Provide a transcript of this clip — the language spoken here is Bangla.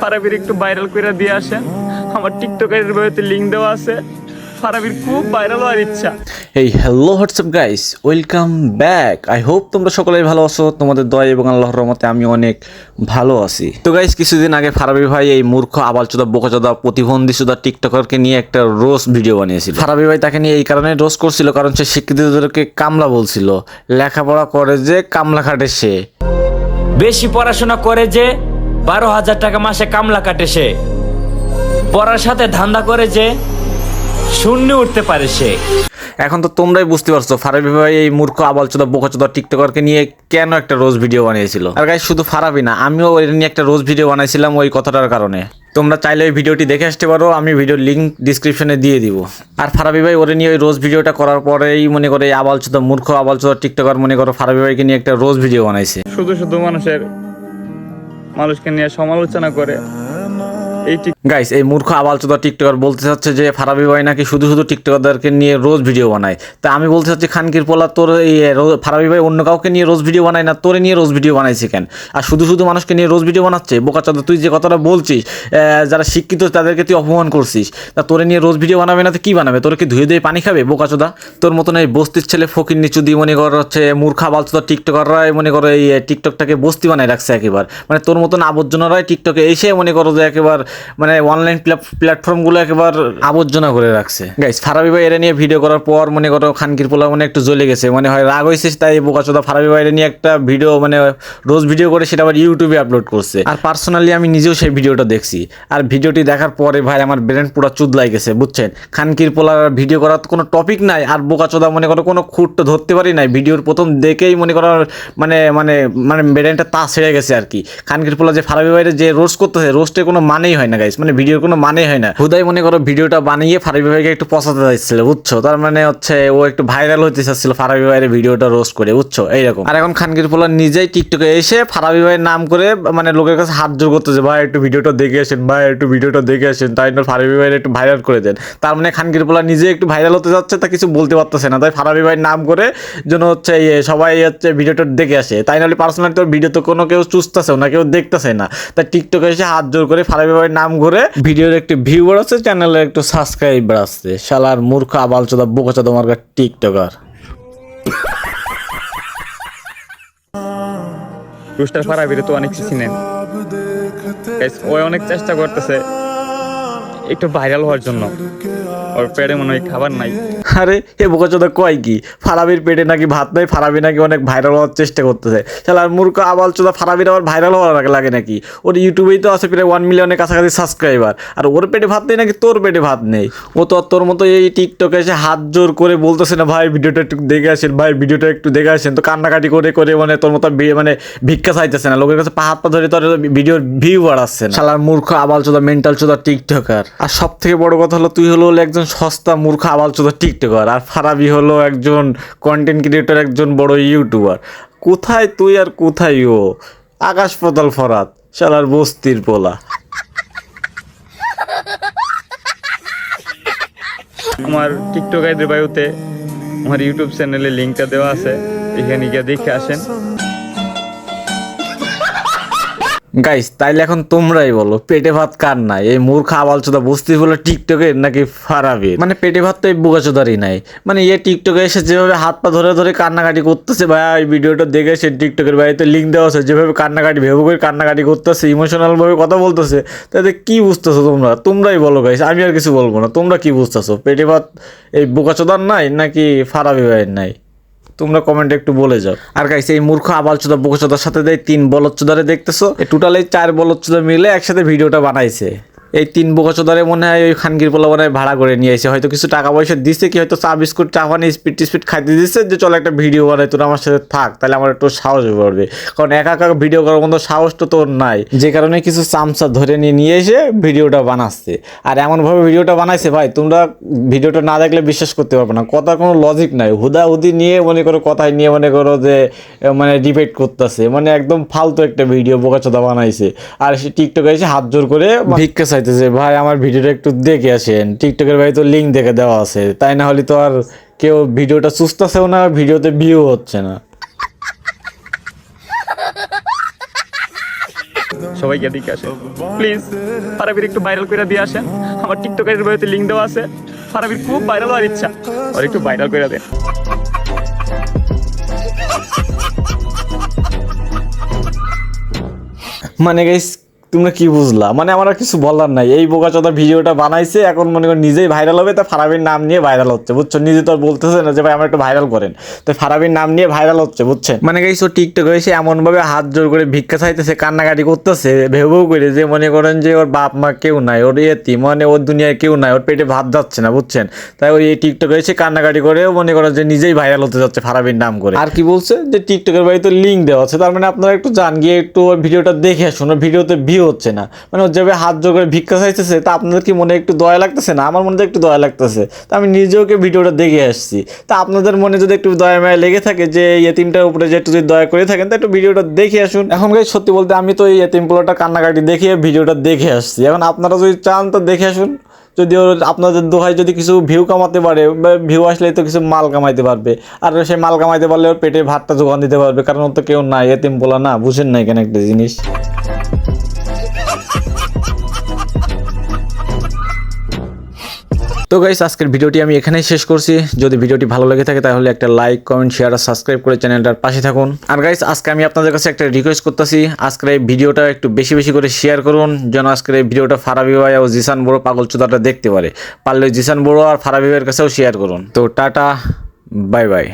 ফারাবির একটু ভাইরাল করে দিয়ে আসেন। আমার টিকটকের বইতে লিংক দেওয়া আছে। ফারাবির খুব ভাইরাল হওয়ার ইচ্ছা। এই hello WhatsApp guys, welcome back. I hope তোমরা সকলেই ভালো আছো। তোমাদের দয়া এবং আল্লাহর রহমতে আমি অনেক ভালো আছি। তো গাইস, কিছুদিন আগে ফারাবি ভাই এই মূর্খ আবালচোদা বোকাচোদা প্রতিবন্ধীচোদা টিকটকারকে নিয়ে একটা রোস্ট ভিডিও বানিয়েছিল। ফারাবি ভাই তাকে নিয়ে এই কারণে রোস্ট করছিল কারণ সে শিক্ষিতদেরকে কামলা বলছিল। লেখাপড়া করে যে কামলা খাটে সে, বেশি পড়াশোনা করে যে 12,000 টাকা মাসে কামলা কাটে সে, পড়ার সাথে ধান্দা করে যে শূন্য উঠতে পারে সে। এখন তো তোমরাই বুঝতে পারছো ফারাবি ভাই এই মূর্খ আবালচোদা বোকাচোদা টিকটকারকে নিয়ে কেন একটা রোজ ভিডিও বানিয়েছিল। আর গাইস, শুধু ফারাবি না, আমিও এটা নিয়ে একটা রোজ ভিডিও বানাইছিলাম ওই কথাটার কারণে। তোমরা চাইলে ওই ভিডিওটি দেখে আসতে পারো, আমি ভিডিওর লিঙ্ক ডিসক্রিপশনে দিয়ে দিব। আর ফারাবি ভাই ওরে নিয়ে ওই রোজ ভিডিওটা করার পরেই মনে করে আবালচোদা মূর্খ আবালচোদা টিকটকার মনে করো ফারাবি ভাইকে নিয়ে একটা রোজ ভিডিও বানাইছে। শুধু মানুষকে নিয়ে সমালোচনা করে। গাইস, এই মূর্খ আবালচোদা টিকটকার বলতে চাচ্ছে যে ফারাবি ভাই নাকি শুধু টিকটকারদেরকে নিয়ে রোজ ভিডিও বানায়। তা আমি বলতে চাচ্ছি খানকির পোলা, তোর এই ফারাবি ভাই অন্য কাউকে নিয়ে রোজ ভিডিও বানায় না, তোরে নিয়ে রোজ ভিডিও বানাইছে কেন? আর শুধু মানুষকে নিয়ে রোজ ভিডিও বানাচ্ছে। বোকাচোদা, তুই যে কথাটা বলছিস যারা শিক্ষিত তাদেরকে তুই অপমান করছিস। তা তোরে নিয়ে রোজ ভিডিও বানাবে না তো কি বানাবে? তোর কি ধুয়ে ধুয়ে পানি খাবে বোকাচোদা? তোর মতন এই বস্তির ছেলে ফকির নিচু দিয়ে মনে কর হচ্ছে মূর্খ আবালচোদা টিকটকাররাই মনে করো এই টিকটকটাকে বস্তি বানায় রাখছে একেবারে। মানে তোর মতন আবর্জনারাই টিকটকে এসে মনে করো যে একেবারে মানে অনলাইন প্ল্যাটফর্মগুলো একেবারে আবর্জনা করে রাখছে। গাইস, ফারাবি ভাই এটা নিয়ে ভিডিও করার পর মনে করো খানকির পোলা মানে একটু জ্বলে গেছে, মনে হয় রাগ হয়েছে, তাই বোকাচোদা ফারাবি ভাই এটা নিয়ে একটা ভিডিও মানে রোজ ভিডিও করে সেটা আবার ইউটিউবে আপলোড করছে। আর পার্সোনালি আমি নিজেও সেই ভিডিওটা দেখছি। আর ভিডিওটি দেখার পরে ভাই আমার ব্রেন পুরো চুদলাই গেছে, বুঝছেন? খানকির পোলার ভিডিও করার কোনো টপিক নাই, আর বোকাচোদা মনে করো কোনো খুঁট তো ধরতে পারি নাই। ভিডিওর প্রথম দেখেই মনে করো মানে মানে মানে ব্রেনটা তা ছেড়ে গেছে আর কি। খানকির পোলা যে ফারাবি ভাইয়ের যে রোস্ট করতেছে, রোস্টের কোনো মানেই হয় না গাইস, মানে ভিডিওর কোনো মানে হয় না। হুদাই মনে করো ভিডিওটা বানিয়ে ফারাবি ভাইকে একটু পচাতে চাইছিল, বুঝছো? তার মানে হচ্ছে ও একটু ভাইরাল হতে চাচ্ছিল ফারাবি ভাইয়ের ভিডিওটা রোস্ট করে, বুঝছো? এইরকম। আর এখন খানকির পোলা নিজেই টিকটকে এসে ফারাবি ভাইয়ের নাম করে মানে লোকের কাছে হাত জোর করতেছে, ভাই একটু ভিডিওটা দেখে আসেন, ভাই একটু ভিডিওটা দেখে আসেন, তাই না ফারাবি ভাইয়ের একটু ভাইরাল করে দেন। তার মানে খানকির পোলা নিজে একটু ভাইরাল হতে যাচ্ছে, তা কিছু বলতে পারতেছে না, তাই ফারাবি ভাইয়ের নাম করে যেন হচ্ছে সবাই হচ্ছে ভিডিওটা দেখে আসে। তাই নাহলে পার্সোনালি তোর ভিডিও তো কোনো কেউ চুষতেছেও না, কেউ দেখতেছে না। তাই টিকটকে এসে হাত জোর করে ফারাবি ভাইয়ের নাম করে ভিডিওর একটু ভিউ বাড়াচ্ছে, চ্যানেলের একটু সাবস্ক্রাইব বাড়াচ্ছে। শালার মূর্খ আবালচোদা বোকাচোদা মার্কা টিকটকার। রুস্টার ফারাবিরে তো অনেক কিছু নেন। ও অনেক চেষ্টা করতেছে একটু ভাইরাল হওয়ার জন্য। ওর পেটে মনে হয় খাবার নাই। আরে এ বোকাচোদা কয় কি? ফারাবির পেটে নাকি ভাত নাই, ফারাবি নাকি অনেক ভাইরাল হওয়ার চেষ্টা করতেছে। শালার মূর্খ আবালচোদা ফারাবির আবার ভাইরাল হওয়ার লাগে নাকি? ওর ইউটিউবেই তো আছে প্রায় 1 মিলিয়নের কাছাকাছি সাবস্ক্রাইবার, আর ওর পেটে ভাত নেই নাকি তোর পেটে ভাত নেই? ও তো তোর মতো এই টিকটকে এসে হাত জোর করে বলতেছে না, ভাই ভিডিওটা একটু দেখে আসেন, ভাই ভিডিওটা একটু দেখে আসেন, তো কান্নাকাটি করে মানে তোর মতো মানে ভিক্ষা চাইতেছে না, লোকের কাছে হাত পা ধরে তোর ভিডিওর ভিউ বাড়াচ্ছে না। শালার মূর্খ আবালচোদা মেন্টাল চোদা টিকটকার। আর সব থেকে বড় কথা হলো তুই হলো একজন সস্তা মূর্খ আবালচোদা টিকটকার, আর ফারাবি হলো একজন কন্টেন্ট ক্রিয়েটর, একজন বড় ইউটিউবার। কোথায় তুই আর কোথায় ও? আকাশ পাতাল ফরাত, শালার বস্তির পোলা। আমার টিকটক আইডির বায়ুতে আমার ইউটিউব চ্যানেলে লিঙ্কটা দেওয়া আছে, এখানে গিয়ে দেখে আসেন। গাইস, তাইলে এখন তোমরাই বলো পেটে ভাত কার নাই? এই মূর্খ আবালচোদা বস্তির পোলা টিকটকের নাকি ফারাবির? মানে পেটে ভাত তো এই বোকাচোদারই নাই। মানে টিকটকে এসে যেভাবে হাত পা ধরে কান্নাকাটি করতেছে, ভাই এই ভিডিওটা দেখে সে টিকটকের বাড়িতে লিঙ্ক দেওয়া আছে, যেভাবে কান্নাকাটি ভেবে করে কান্নাকাটি করতেছে, ইমোশনাল ভাবে কথা বলতেছে, তাতে কি বুঝতেছো তোমরাই বলো গাইস, আমি আর কিছু বলবো না। তোমরা কি বুঝতেছো? পেটে ভাত এই বোকাচোদার নাই নাকি ফারাবি ভাইয়ের নাই? তোমরা কমেন্টে একটু বলে যাও। আর গাইস, এই মূর্খ আবালচোদা বোকাচোদার সাথে 3 বলদচোদারে দেখতেছো, টোটালি 4 বলদচোদা মিলে একসাথে ভিডিওটা বানাইছে। এই 3 বোকাচোদারে মনে হয় ওই খানকির পোলা মনে হয় ভাড়া করে নিয়ে এসে হয়তো কিছু টাকা পয়সা দিচ্ছে, কি হয়তো চা বিস্কুট চা পানি স্পিড খাইতে দিচ্ছে, যে চলো একটা ভিডিও বানাই, তোর আমার সাথে থাক, তাহলে আমার একটু সাহস পড়বে। কারণ একা ভিডিও করার মতো সাহস তো তোর নাই, যে কারণে কিছু চামচা ধরে নিয়ে এসে ভিডিওটা বানাচ্ছে। আর এমনভাবে ভিডিওটা বানাইছে ভাই, তোমরা ভিডিওটা না দেখলে বিশ্বাস করতে পারবে না, কথার কোনো লজিক নাই। হুদাহুদি নিয়ে মনে করো কথায় নিয়ে মনে করো যে মানে ডিবেট করতেছে, মানে একদম ফালতু একটা ভিডিও বোকাচোদা বানাইছে। আর সে টিকটকে এসে হাত জোর করে ভিক্ষা চাইতেছে, ভাই আমার ভিডিওটা একটু দেখে আসেন। টিকটকের ভাই তো লিঙ্ক দেখে দেওয়া আছে, তাই না হলে তো আর কেউ ভিডিওটা চুষতেছেও না, ভিডিওতে ভিউ হচ্ছে না। সবাই গিয়ে দেখে আসেন প্লিজ। ফারাবির একটু ভাইরাল করে দিয়ে আসেন, আমার টিকটকের বইতে লিঙ্ক দেওয়া আছে। ফারাবির খুব ভাইরাল হওয়ার ইচ্ছা, আর একটু ভাইরাল করে দেন। মানে গাইস তোমরা কি বুঝলা? মানে আমার আর কিছু বলার নাই। এই বোকাচোদা ভিডিওটা বানাইছে, এখন মনে করেন নিজেই ভাইরাল হবে, তা ফারাবির নাম নিয়ে ভাইরাল হচ্ছে, বুঝছো? নিজে তো আর বলতেছে না যে ভাই আমার একটু ভাইরাল করেন, তো ফারাবির নাম নিয়ে ভাইরাল হচ্ছে, বুঝছেন? মানে গাইস ও টিকটকে এসে এমনভাবে হাত জোর করে ভিক্ষা চাইতেছে, কান্নাকাটি করতেছে, ভেবেও করে যে মনে করেন যে ওর বাপ মা কেউ নাই, ওর এতিম, মানে ওর দুনিয়ায় কেউ নাই, ওর পেটে ভাত যাচ্ছে না, বুঝছেন? তাই ওই এই টিকটকে এসে কান্নাকাটি করেও মনে করেন যে নিজেই ভাইরাল হতে যাচ্ছে ফারাবির নাম করে। আর কি বলছে যে টিকটকের বাড়িতে লিঙ্ক দেওয়া আছে, তার মানে আপনারা একটু জান গিয়ে একটু ওর ভিডিওটা দেখে আসুন। ওর ভিডিওতে ভিউ হচ্ছে না, মানে ও যেভাবে হাত জোর করে ভিক্ষা চাইতেছে, তা আপনাদের কি মনে একটু দয়া লাগতেছে না? আমার মনে একটু দয়া লাগতেছে, তা আমি নিজেও ভিডিওটা দেখে আসছি। তা আপনাদের মনে যদি একটু দয়া মায়া লেগে থাকে যে এই এতিমটার উপরে যে একটু যদি দয়া করে থাকেন, তা একটু ভিডিওটা দেখে আসুন। এখন গাইস সত্যি বলতে আমি তো এই এতিম পোলাটা কান্নাকাটি দেখে ভিডিওটা দেখে আসছি। এখন আপনারা যদি চান তো দেখে আসুন। যদি আপনাদের দোহাই যদি কিছু ভিউ কামাতে পারে, ভিউ আসলে তো কিছু মাল কামাইতে পারবে, আর সেই মাল কামাইতে পারলে ওর পেটে ভাতটা যোগান দিতে পারবে, কারণ ওর তো কেউ নাই, এতিম পোলা না, বুঝেন না কেন একটা জিনিস। তো গাইস আজকের ভিডিওটি আমি এখানেই শেষ করছি। যদি ভিডিওটি ভালো লেগে থাকে তাহলে একটা লাইক, কমেন্ট, শেয়ার আর সাবস্ক্রাইব করে চ্যানেলটার পাশে থাকুন। আর গাইস আজকে আমি আপনাদের কাছে একটা রিকোয়েস্ট করতেছি, আজকের এই ভিডিওটা একটু বেশি বেশি করে শেয়ার করুন, যেন আজকের এই ভিডিওটা ফারাবি ভাই ও জিসান বড় পাগলচোদাটা দেখতে পারে। পারলে জিসান বড় আর ফারাবি ভাইয়ের কাছেও শেয়ার করুন। তো টাটা, বাই বাই।